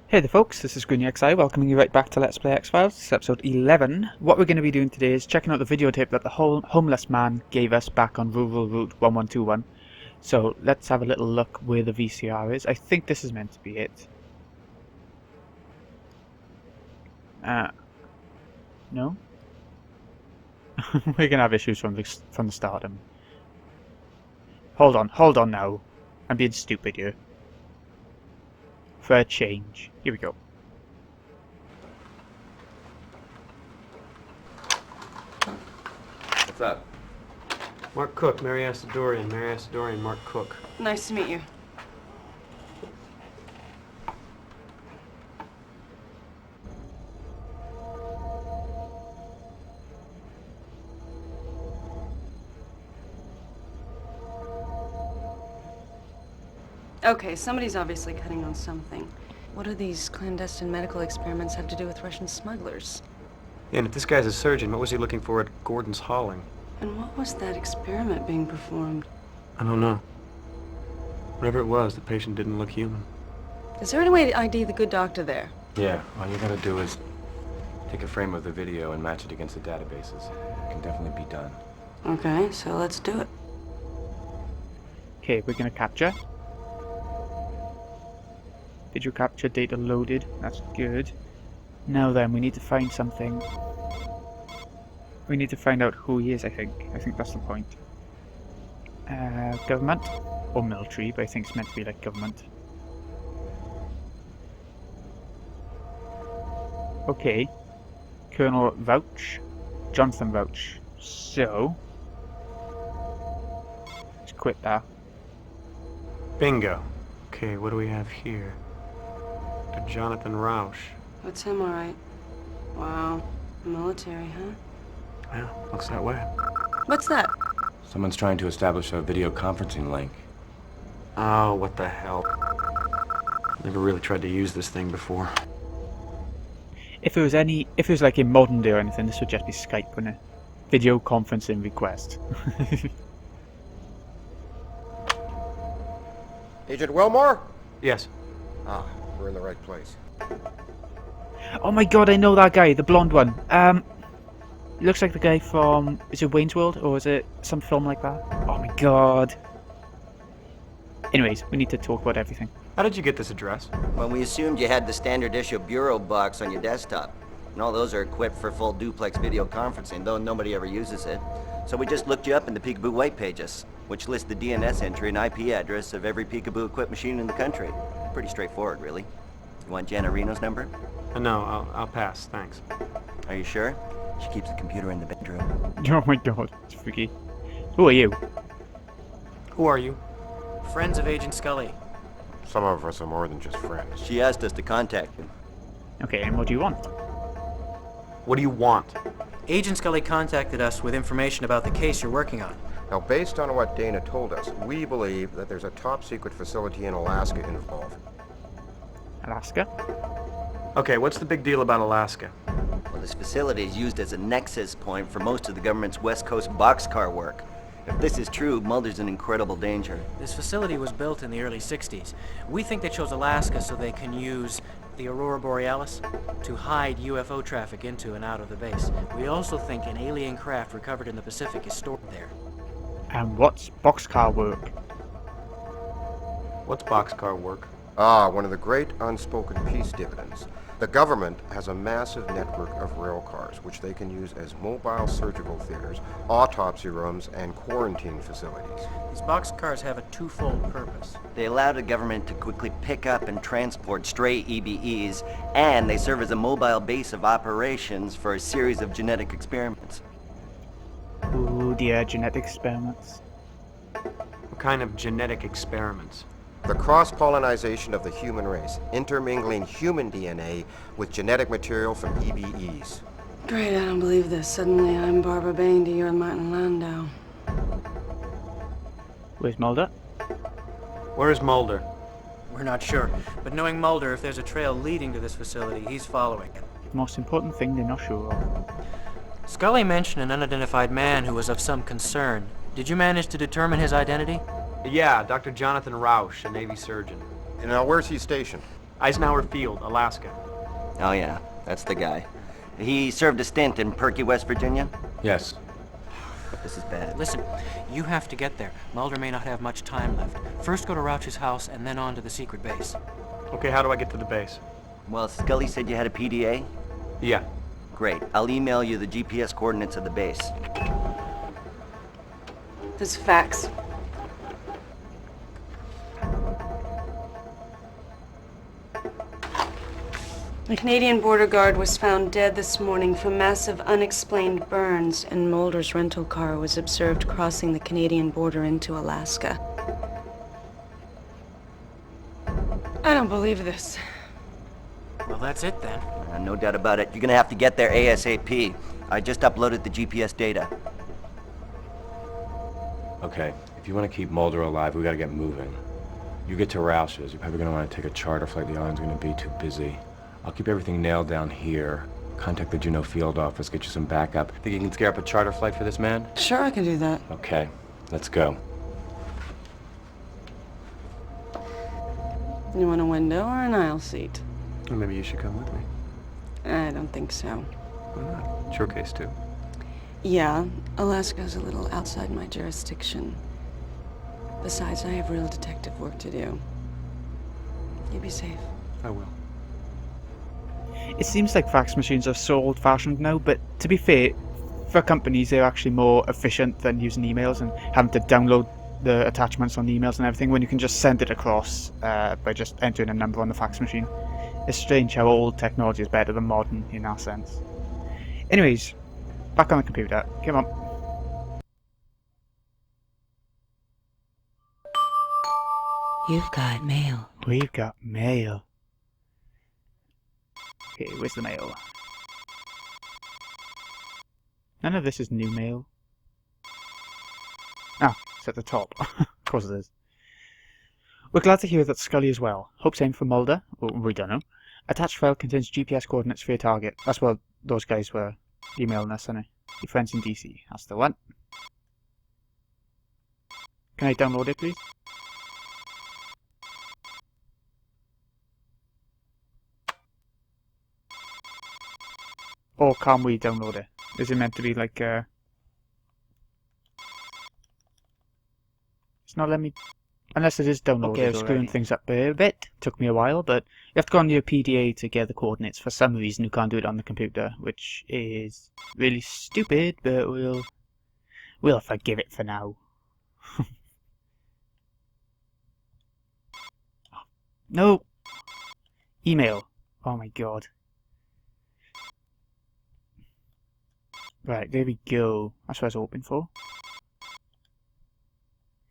Hey there folks, this is GreenXI welcoming you right back to Let's Play X-Files. This is episode 11. What we're going to be doing today is checking out the videotape that the homeless man gave us back on rural route 1121. So let's have a little look where the VCR is. I think this is meant to be it. No? We're going to have issues from the start. Hold on now. I'm being stupid here. For a change. Here we go. What's up? Mark Cook, Mary Asadorian, Mark Cook. Nice to meet you. Okay, somebody's obviously cutting on something. What do these clandestine medical experiments have to do with Russian smugglers? Yeah, and if this guy's a surgeon, what was he looking for at Gordon's Hauling? And what was that experiment being performed? I don't know. Whatever it was, the patient didn't look human. Is there any way to ID the good doctor there? Yeah, all you gotta do is take a frame of the video and match it against the databases. It can definitely be done. Okay, so let's do it. Okay, we're going to capture. Video capture data loaded. That's good. Now then, we need to find something. We need to find out who he is, I think. I think that's the point. Government? Or military, but I think it's meant to be like government. Okay. Colonel Rauch. Jonathan Rauch. So... let's quit that. Bingo. Okay, what do we have here? Dr. Jonathan Rauch. What's him, all right? Wow, military, huh? Yeah, looks that way. What's that? Someone's trying to establish a video conferencing link. Oh, what the hell. Never really tried to use this thing before. If it was like in modern day or anything, this would just be Skype, wouldn't it? Video conferencing request. Agent Wilmore? Yes. Ah, we're in the right place. Oh my god, I know that guy, the blonde one. Looks like the guy from, is it Wayne's World, or is it some film like that? Oh my god. Anyways, we need to talk about everything. How did you get this address? Well, we assumed you had the standard issue bureau box on your desktop. And all those are equipped for full duplex video conferencing, though nobody ever uses it. So we just looked you up in the Peekaboo white pages, which list the DNS entry and IP address of every Peekaboo-equipped machine in the country. Pretty straightforward, really. You want Jana Reno's number? No, I'll pass, thanks. Are you sure? She keeps the computer in the bedroom. Oh my god, it's freaky. Who are you? Who are you? Friends of Agent Scully. Some of us are more than just friends. She asked us to contact you. Okay, and what do you want? What do you want? Agent Scully contacted us with information about the case you're working on. Now, based on what Dana told us, we believe that there's a top-secret facility in Alaska involved. Alaska? Okay, what's the big deal about Alaska? Well, this facility is used as a nexus point for most of the government's West Coast boxcar work. If this is true, Mulder's in incredible danger. This facility was built in the early 60s. We think they chose Alaska so they can use the Aurora Borealis to hide UFO traffic into and out of the base. We also think an alien craft recovered in the Pacific is stored there. And what's boxcar work? What's boxcar work? Ah, one of the great unspoken peace dividends. The government has a massive network of rail cars, which they can use as mobile surgical theaters, autopsy rooms, and quarantine facilities. These boxcars have a twofold purpose. They allow the government to quickly pick up and transport stray EBEs, and they serve as a mobile base of operations for a series of genetic experiments. Ooh dear, genetic experiments. What kind of genetic experiments? The cross-pollinization of the human race, intermingling human DNA with genetic material from EBEs. Great, I don't believe this. Suddenly I'm Barbara Bain to your Martin Landau. Where's Mulder? Where is Mulder? We're not sure, but knowing Mulder, if there's a trail leading to this facility, he's following it. Most important thing they're not sure of. Scully mentioned an unidentified man who was of some concern. Did you manage to determine his identity? Yeah, Dr. Jonathan Rauch, a Navy surgeon. And now, where's he stationed? Eisenhower Field, Alaska. Oh yeah, that's the guy. He served a stint in Perky, West Virginia? Yes. This is bad. Listen, you have to get there. Mulder may not have much time left. First go to Rauch's house and then on to the secret base. Okay, how do I get to the base? Well, Scully said you had a PDA? Yeah. Great. I'll email you the GPS coordinates of the base. This fax. A Canadian border guard was found dead this morning from massive unexplained burns, and Mulder's rental car was observed crossing the Canadian border into Alaska. I don't believe this. Well, that's it then. No doubt about it. You're gonna have to get there ASAP. I just uploaded the GPS data. Okay, if you want to keep Mulder alive, we gotta get moving. You get to Rauch's, you're probably gonna want to take a charter flight. The island's gonna be too busy. I'll keep everything nailed down here. Contact the Juneau field office, get you some backup. Think you can scare up a charter flight for this man? Sure, I can do that. Okay, let's go. You want a window or an aisle seat? Well, maybe you should come with me. I don't think so. Why not? It's your case, too. Yeah, Alaska's a little outside my jurisdiction. Besides, I have real detective work to do. You be safe. I will. It seems like fax machines are so old-fashioned now, but to be fair, for companies they're actually more efficient than using emails and having to download the attachments on the emails and everything when you can just send it across by just entering a number on the fax machine. It's strange how old technology is better than modern in that sense. Anyways, back on the computer. Come on. You've got mail. We've got mail. Okay, where's the mail? None of this is new mail. Ah, it's at the top. Of course it is. We're glad to hear that Scully is well. Hope same for Mulder. Well, we don't know. Attached file contains GPS coordinates for your target. That's what those guys were emailing us, isn't it? Your friends in DC. That's the one. Can I download it, please? Or can we download it? Is it meant to be like It's not letting me... Unless it is downloaded. Okay, I was screwing things up a bit. Took me a while, but you have to go on your PDA to get the coordinates. For some reason you can't do it on the computer, which is really stupid, but we'll forgive it for now. No! Email. Oh my god. Right, there we go. That's what I was hoping for.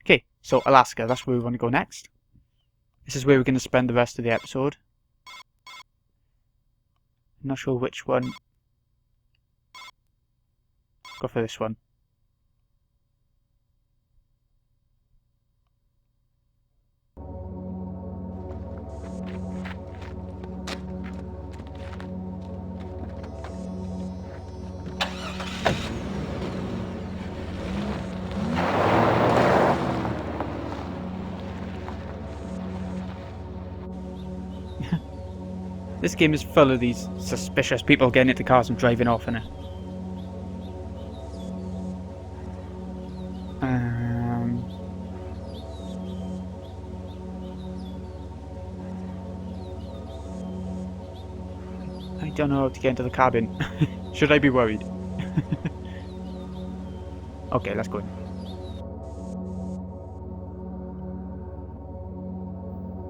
Okay, so Alaska, that's where we want to go next. This is where we're going to spend the rest of the episode. I'm not sure which one. Go for this one. This game is full of these suspicious people getting into cars and driving off in it. I don't know how to get into the cabin. Should I be worried? Okay, let's go in.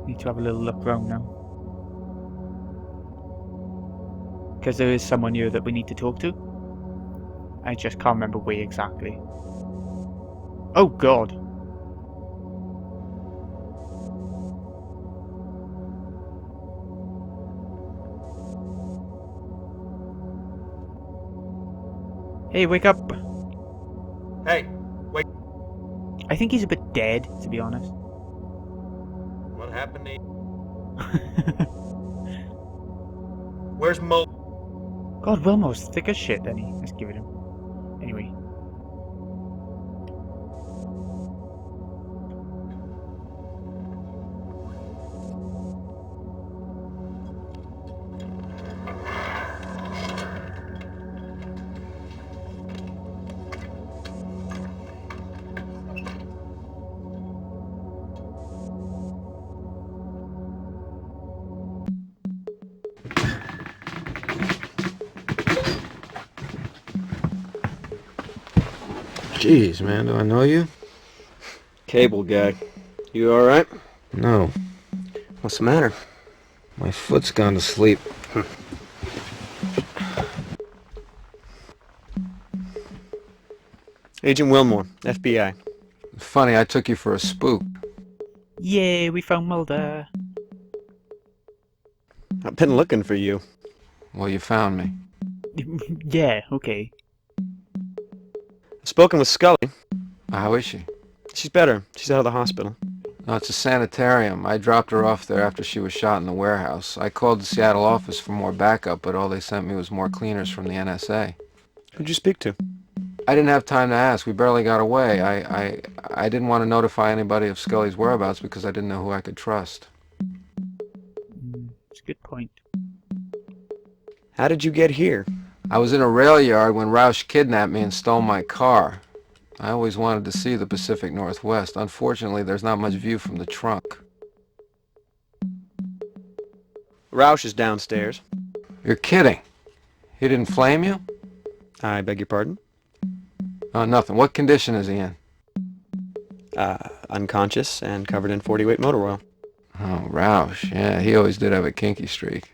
Need to have a little look around now. Because there is someone here that we need to talk to. I just can't remember where exactly. Oh god! Hey, wake up! Hey, wait. I think he's a bit dead, to be honest. What happened to you? Where's Mulder? God, Wilmo's thick as shit, then he. Let's give it him. Anyway. Jeez, man, do I know you? Cable guy. You alright? No. What's the matter? My foot's gone to sleep. Agent Wilmore, FBI. Funny, I took you for a spook. Yay, we found Mulder. I've been looking for you. Well, you found me. Yeah, okay. I've spoken with Scully. How is she? She's better. She's out of the hospital. No, it's a sanitarium. I dropped her off there after she was shot in the warehouse. I called the Seattle office for more backup, but all they sent me was more cleaners from the NSA. Who'd you speak to? I didn't have time to ask. We barely got away. I didn't want to notify anybody of Scully's whereabouts because I didn't know who I could trust. It's a good point. How did you get here? I was in a rail yard when Rauch kidnapped me and stole my car. I always wanted to see the Pacific Northwest. Unfortunately, there's not much view from the trunk. Rauch is downstairs. You're kidding. He didn't flame you? I beg your pardon? Oh, nothing. What condition is he in? Unconscious and covered in 40-weight motor oil. Oh, Rauch. Yeah, he always did have a kinky streak.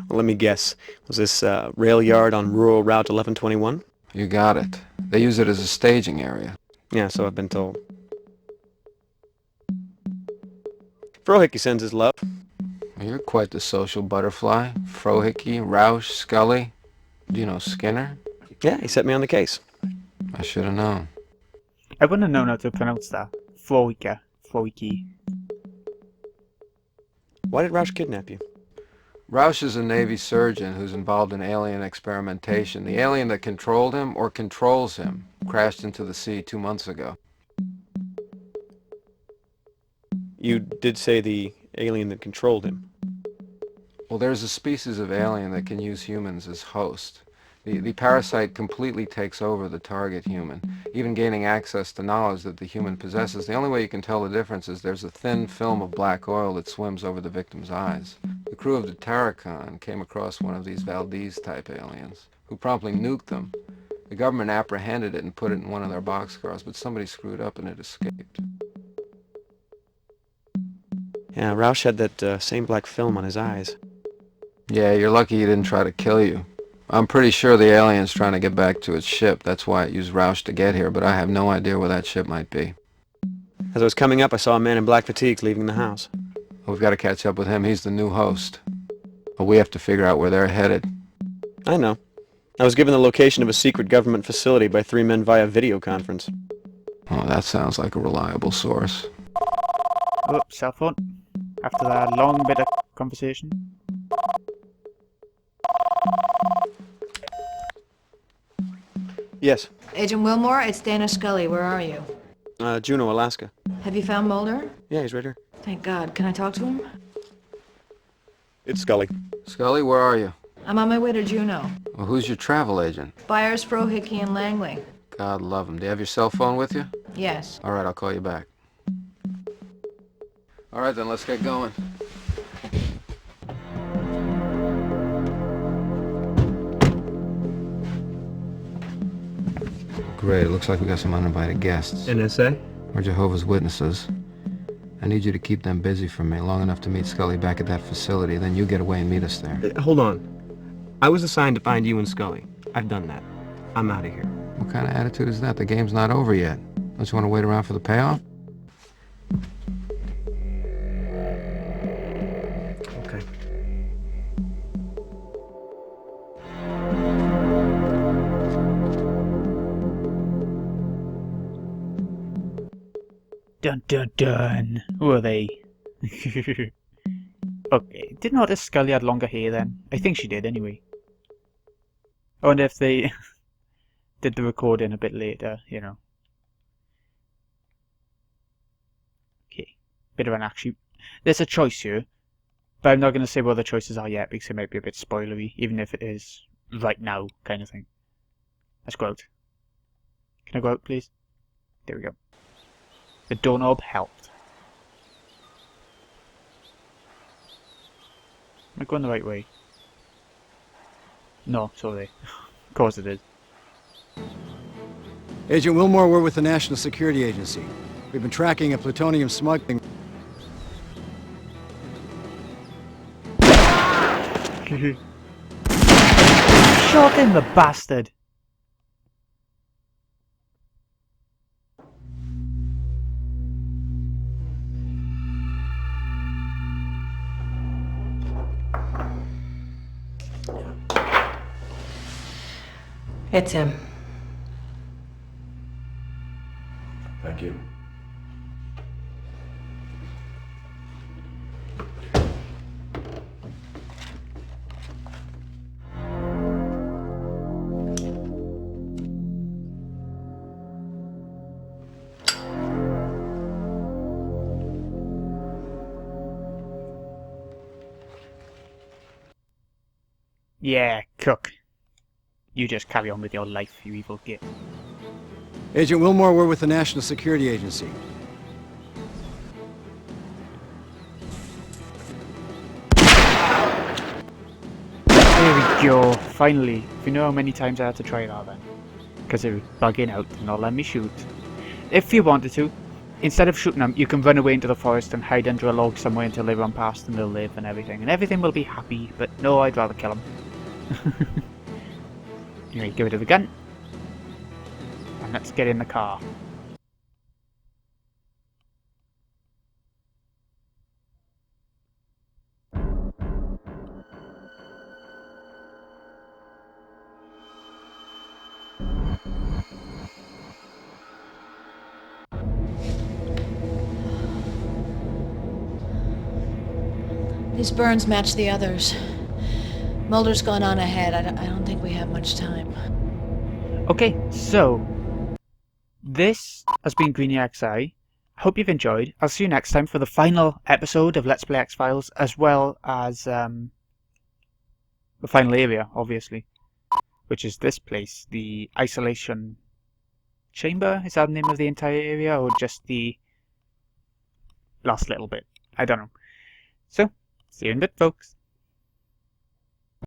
Well, let me guess. Was this rail yard on rural Route 1121? You got it. They use it as a staging area. Yeah, so I've been told. Frohickey sends his love. You're quite the social butterfly. Frohickey, Rauch, Scully. Do you know Skinner? Yeah, he set me on the case. I should have known. I wouldn't have known how to pronounce that. Frohickey. Why did Rauch kidnap you? Rauch is a Navy surgeon who's involved in alien experimentation. The alien that controlled him, or controls him, crashed into the sea 2 months ago. You did say the alien that controlled him. Well, there's a species of alien that can use humans as host. The parasite completely takes over the target human, even gaining access to knowledge that the human possesses. The only way you can tell the difference is there's a thin film of black oil that swims over the victim's eyes. The crew of the Tarragon came across one of these Valdez-type aliens, who promptly nuked them. The government apprehended it and put it in one of their boxcars, but somebody screwed up and it escaped. Yeah, Rauch had that same black film on his eyes. Yeah, you're lucky he didn't try to kill you. I'm pretty sure the alien's trying to get back to its ship. That's why it used Rauch to get here, but I have no idea where that ship might be. As I was coming up, I saw a man in black fatigues leaving the house. We've got to catch up with him. He's the new host. But we have to figure out where they're headed. I know. I was given the location of a secret government facility by 3 men via video conference. Oh, that sounds like a reliable source. Oh, cell phone. After that long bit of conversation. Yes. Agent Wilmore, it's Dana Scully. Where are you? Juneau, Alaska. Have you found Mulder? Yeah, he's right here. Thank God. Can I talk to him? It's Scully. Scully, where are you? I'm on my way to Juneau. Well, who's your travel agent? Byers, Frohickey, and Langley. God love him. Do you have your cell phone with you? Yes. All right, I'll call you back. All right, then, let's get going. Great, it looks like we got some uninvited guests. NSA? Or Jehovah's Witnesses. I need you to keep them busy for me long enough to meet Scully back at that facility, then you get away and meet us there. Hold on. I was assigned to find you and Scully. I've done that. I'm out of here. What kind of attitude is that? The game's not over yet. Don't you want to wait around for the payoff? Okay. Dun dun dun. Who are they? Okay, didn't notice Scully had longer hair then. I think she did anyway. I wonder if they did the recording a bit later, you know. Okay, bit of an action. There's a choice here, but I'm not going to say what the choices are yet because it might be a bit spoilery, even if it is right now kind of thing. Let's go out. Can I go out, please? There we go. The doorknob helped. Am I going the right way? No, sorry. Of course it is. Agent Wilmore, we're with the National Security Agency. We've been tracking a plutonium smuggling... Shot him, the bastard! It's him. Thank you. Yeah, cook. You just carry on with your life, you evil git. Agent Wilmore, we're with the National Security Agency. There we go, finally. If you know how many times I had to try that then. Because it was bugging out and not letting me shoot. If you wanted to, instead of shooting them, you can run away into the forest and hide under a log somewhere until they run past and they'll live and everything. And everything will be happy, but no, I'd rather kill them. Anyway, give it to the gun. And let's get in the car. These burns match the others. Mulder's gone on ahead. I don't think we have much time. Okay, so this has been Greeny XI. Hope you've enjoyed. I'll see you next time for the final episode of Let's Play X-Files, as well as the final area, obviously, which is this place, the isolation chamber. Is that the name of the entire area, or just the last little bit? I don't know. So, see you in a bit, folks.